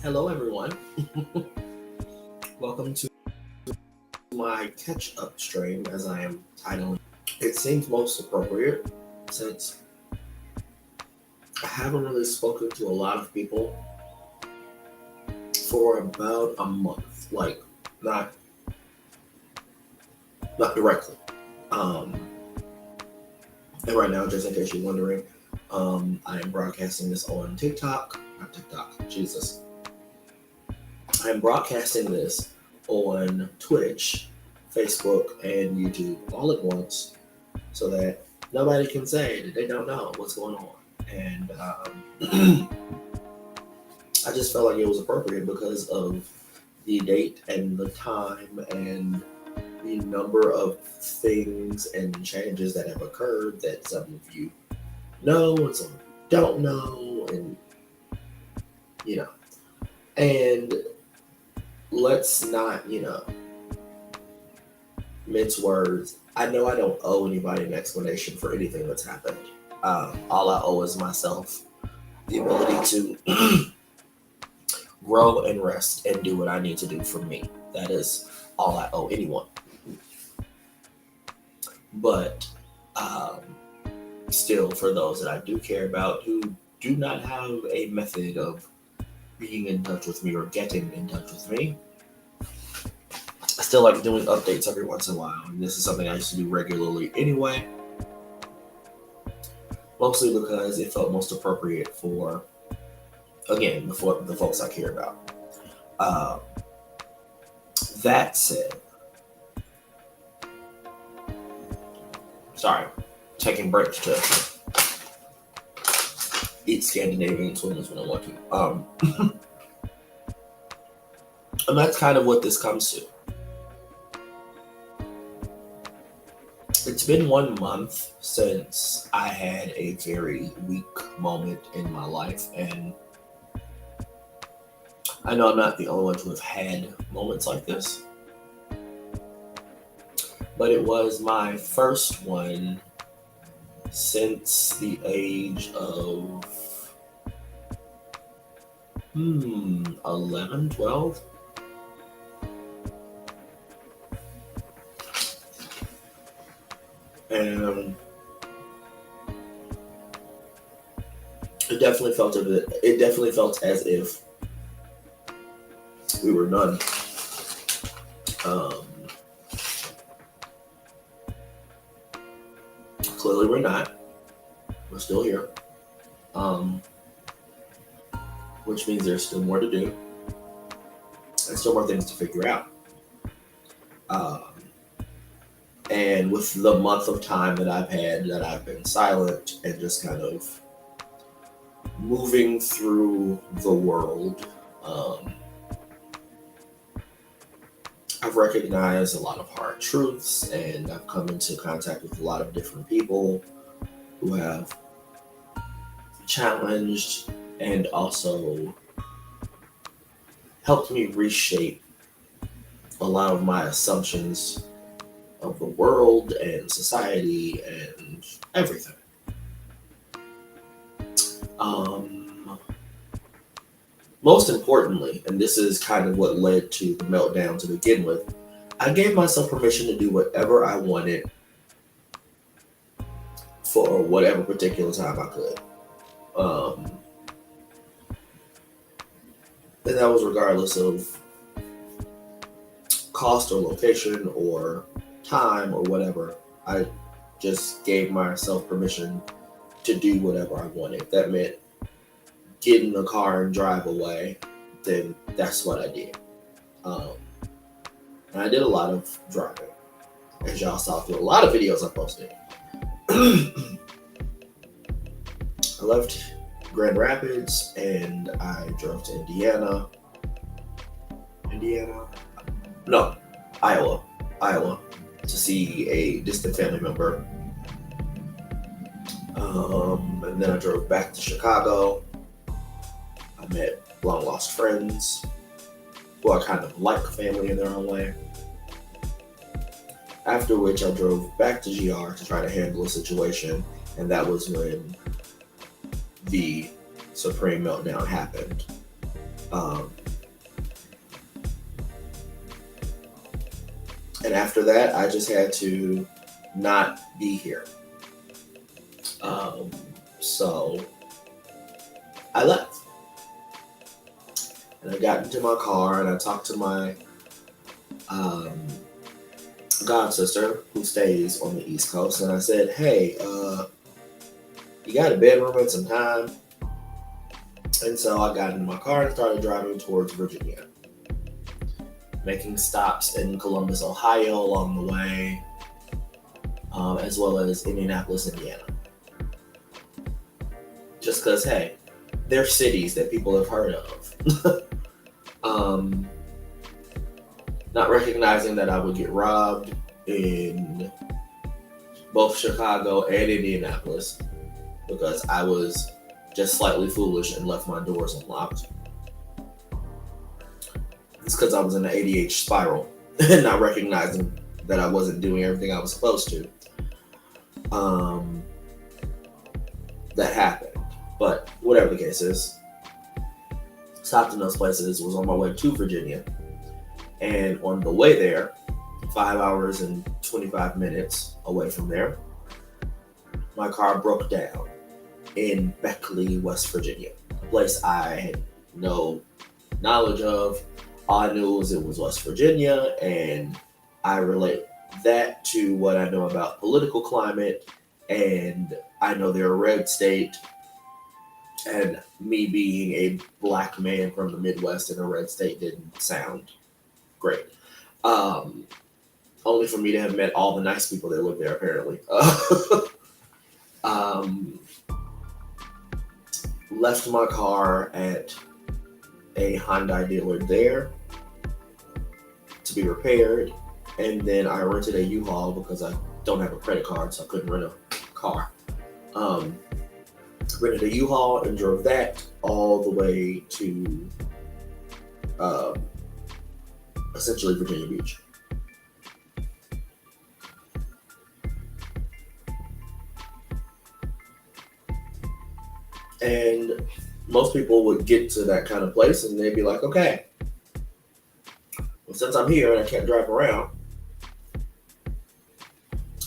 Hello, everyone. Welcome to my catch up stream, as I am titling. It seems most appropriate since I haven't really spoken to a lot of people for about a month. Like, not not directly. Um, and right now, just in case you're wondering, I am broadcasting this on TikTok. Not TikTok, Jesus. I am broadcasting this on Twitch, Facebook, and YouTube all at once so that nobody can say that they don't know what's going on. And I just felt like it was appropriate because of the date and the time and the number of things and changes that have occurred that some of you know and some don't know, and you know. And let's not, mince words. I know I don't owe anybody an explanation for anything that's happened. All I owe is myself the ability to grow and rest and do what I need to do for me. That is all I owe anyone. But still, for those that I do care about who do not have a method of being in touch with me or getting in touch with me, I still like doing updates every once in a while. And this is something I used to do regularly anyway. Mostly because it felt most appropriate for, again, the folks I care about. That said, sorry, taking breaks to eat Scandinavian swimmers when I want to. And that's kind of what this comes to. It's been 1 month since I had a very weak moment in my life, and I know I'm not the only one to have had moments like this, but it was my first one since the age of 11, 12. And it definitely felt as if we were done. Clearly we're not. We're still here. Which means there's still more to do and still more things to figure out. And with the month of time that I've been silent and just kind of moving through the world, I've recognized a lot of hard truths, and I've come into contact with a lot of different people who have challenged and also helped me reshape a lot of my assumptions of the world and society and everything. Most importantly, and this is kind of what led to the meltdown to begin with, I gave myself permission to do whatever I wanted for whatever particular time I could. And that was regardless of cost or location or time or whatever. I just gave myself permission to do whatever I wanted. If that meant get in the car and drive away, then that's what I did. And I did a lot of driving, as y'all saw through a lot of videos I posted. I left Grand Rapids and I drove to Iowa, to see a distant family member. And then I drove back to Chicago. I met long lost friends who are kind of like family in their own way. After which I drove back to GR to try to handle a situation, and that was when the supreme meltdown happened. Um, and after that, I just had to not be here. Um, so I left. And I got into my car and I talked to my um, god sister who stays on the East Coast. And I said, hey, you got a bedroom and some time? And so I got into my car and started driving towards Virginia, making stops in Columbus, Ohio along the way, as well as Indianapolis, Indiana. Just because, hey, they're cities that people have heard of. Not recognizing that I would get robbed in both Chicago and Indianapolis because I was just slightly foolish and left my doors unlocked. It's because I was in an ADH spiral and not recognizing that I wasn't doing everything I was supposed to. That happened. But whatever the case is, stopped in those places, was on my way to Virginia. And on the way there, 5 hours and 25 minutes away from there, my car broke down in Beckley, West Virginia, a place I had no knowledge of. All I knew was it was West Virginia, and I relate that to what I know about political climate, and I know they're a red state, and me being a black man from the Midwest in a red state didn't sound great. Only for me to have met all the nice people that live there, apparently. Left my car at a Hyundai dealer there to be repaired, and then I rented a U-Haul because I don't have a credit card, so I couldn't rent a car. Rented a U-Haul and drove that all the way to essentially Virginia Beach. And most people would get to that kind of place and they'd be like, okay, well, since I'm here and I can't drive around,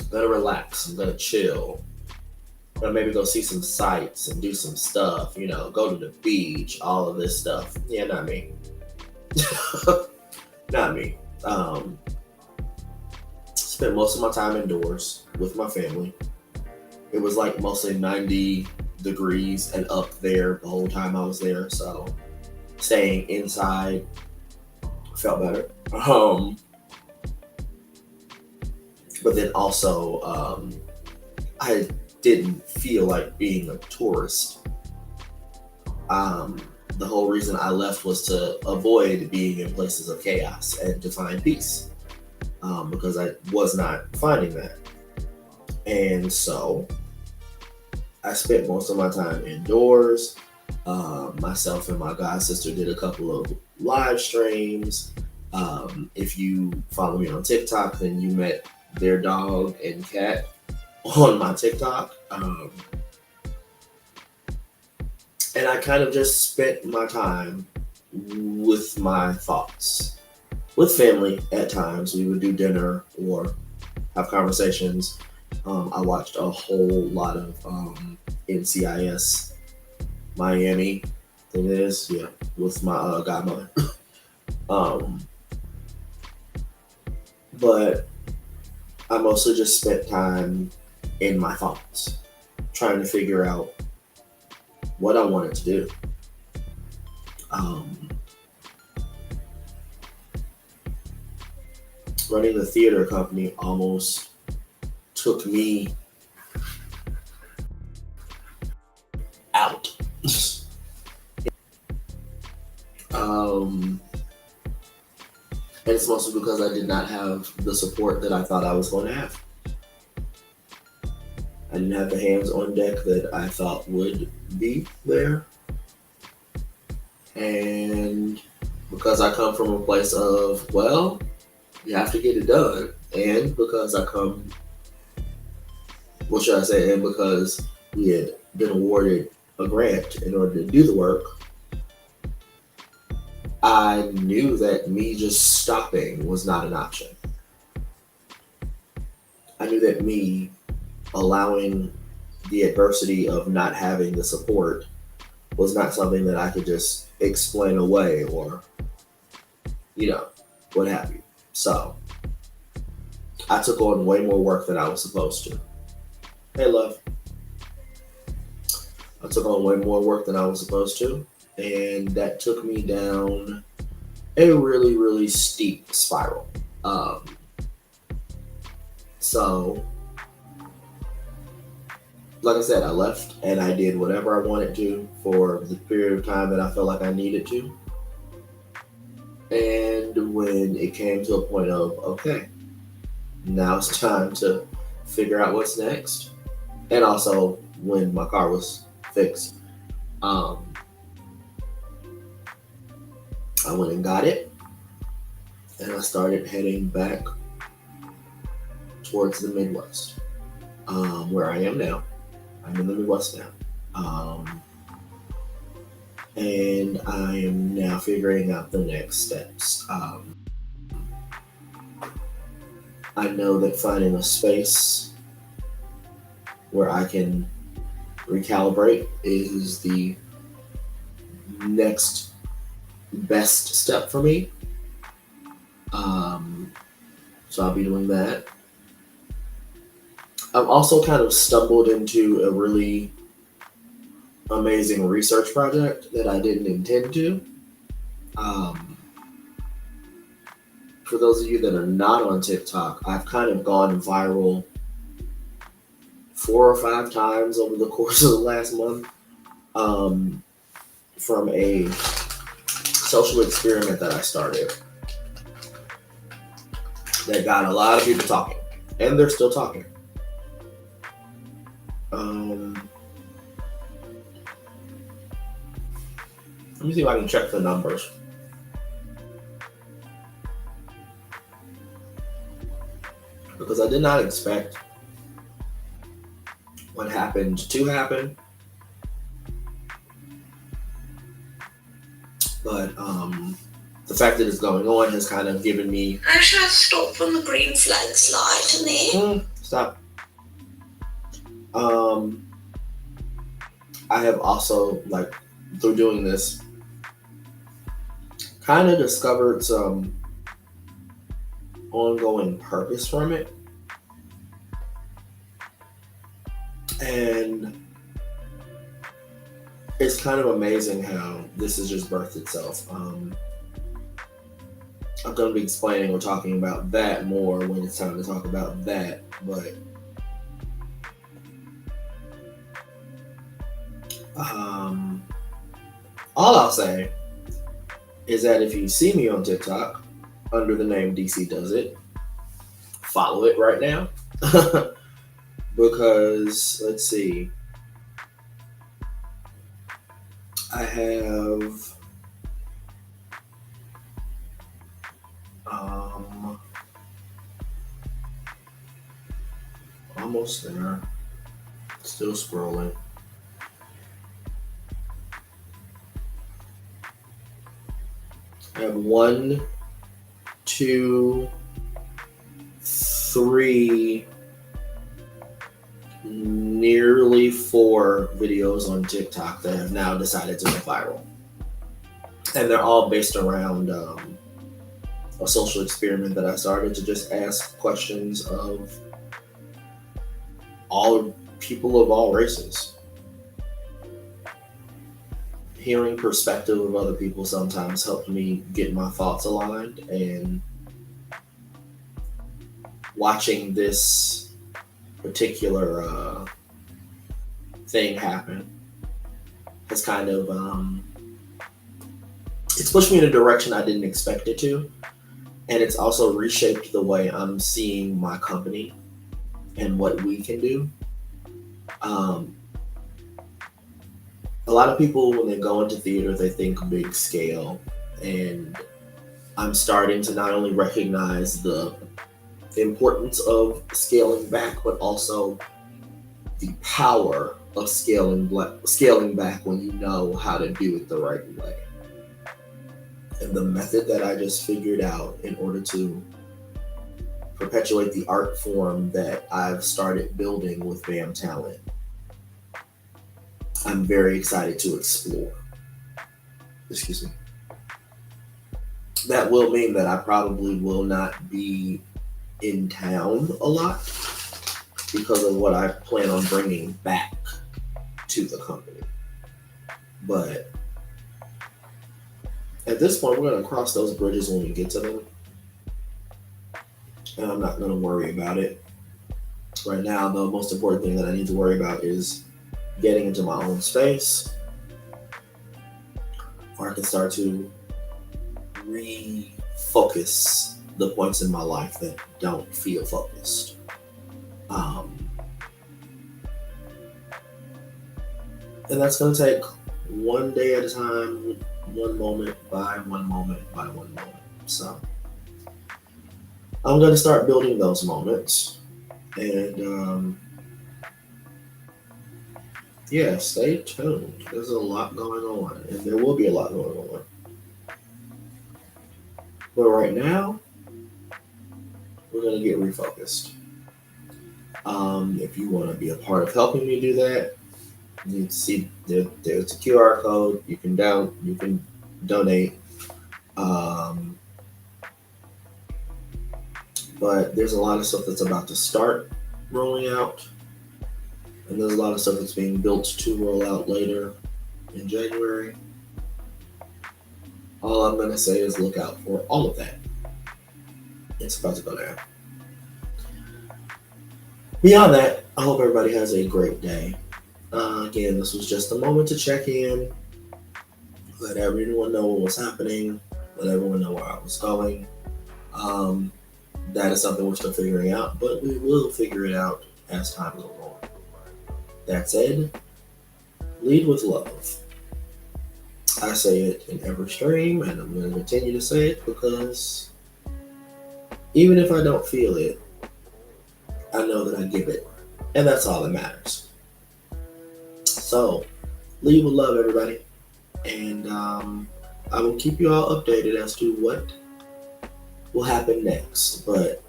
I'm gonna relax, I'm gonna chill, I'm gonna maybe go see some sights and do some stuff, go to the beach, all of this stuff. Yeah, not me. Not me. Spent most of my time indoors with my family. It was like mostly 90 degrees and up there the whole time I was there, so staying inside felt better. But then also, I didn't feel like being a tourist. The whole reason I left was to avoid being in places of chaos and to find peace, because I was not finding that. And so I spent most of my time indoors. Myself and my god sister did a couple of live streams. If you follow me on TikTok, then you met their dog and cat on my TikTok. And I kind of just spent my time with my thoughts. With family at times. We would do dinner or have conversations. I watched a whole lot of NCIS Miami, I think it is, yeah, with my godmother. But I mostly just spent time in my thoughts, trying to figure out what I wanted to do. Running the theater company almost took me out. And it's mostly because I did not have the support that I thought I was going to have. I didn't have the hands on deck that I thought would be there. And because I come from a place of, well, you have to get it done. And because I come, what should I say? And because we had been awarded a grant in order to do the work, I knew that me just stopping was not an option. I knew that me allowing the adversity of not having the support was not something that I could just explain away or, what have you. So I took on way more work than I was supposed to. Hey, love. I took on way more work than I was supposed to, and that took me down a really, really steep spiral. So, like I said, I left and I did whatever I wanted to for the period of time that I felt like I needed to. And when it came to a point of, okay, now it's time to figure out what's next. And also when my car was fixed, I went and got it, and I started heading back towards the Midwest, where I am now. I'm in the Midwest now. And I am now figuring out the next steps. I know that finding a space where I can recalibrate is the next best step for me. So I'll be doing that. I've also kind of stumbled into a really amazing research project that I didn't intend to. For those of you that are not on TikTok, I've kind of gone viral 4 or 5 times over the course of the last month, from a social experiment that I started that got a lot of people talking, and they're still talking. Let me see if I can check the numbers. Because I did not expect what happened to happen. But the fact that it's going on has kind of given me... I shall stop when the green flag's light to me. Stop. I have also, through doing this, kind of discovered some ongoing purpose from it. And it's kind of amazing how this has just birthed itself. I'm going to be explaining or talking about that more when it's time to talk about that. But all I'll say is that if you see me on TikTok under the name DC Does It, follow it right now. Because, let's see, I have almost there, still scrolling. I have 1, 2, 3, nearly 4 videos on TikTok that have now decided to go viral. And they're all based around a social experiment that I started to just ask questions of all people of all races. Hearing perspective of other people sometimes helped me get my thoughts aligned, and watching this particular thing happen has kind of it's pushed me in a direction I didn't expect it to, and it's also reshaped the way I'm seeing my company and what we can do. A lot of people, when they go into theater, they think big scale, and I'm starting to not only recognize the importance of scaling back, but also the power of scaling back when you know how to do it the right way. and the method that I just figured out in order to perpetuate the art form that I've started building with BAM Talent, I'm very excited to explore. Excuse me. That will mean that I probably will not be in town a lot because of what I plan on bringing back to the company. But at this point, we're going to cross those bridges when we get to them. And I'm not going to worry about it. Right now, the most important thing that I need to worry about is getting into my own space, where I can start to refocus the points in my life that don't feel focused. And that's going to take one day at a time, one moment by one moment by one moment. So I'm going to start building those moments. And yeah, stay tuned. There's a lot going on, and there will be a lot going on. But right now, we're going to get refocused. If you want to be a part of helping me do that, you see there's a QR code. You can donate. But there's a lot of stuff that's about to start rolling out, and there's a lot of stuff that's being built to roll out later in January. All I'm going to say is look out for all of that. It's about to go down. Beyond that, I hope everybody has a great day. Again, this was just a moment to check in, let everyone know what was happening, let everyone know where I was going. That is something we're still figuring out, but we will figure it out as time goes on. That said, lead with love. I say it in every stream, and I'm going to continue to say it because even if I don't feel it, I know that I give it, and that's all that matters. So, lead with love, everybody, and I will keep you all updated as to what will happen next. But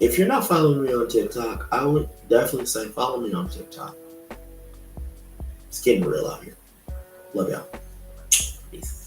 if you're not following me on TikTok, I would definitely say follow me on TikTok. It's getting real out here. Love y'all. Peace.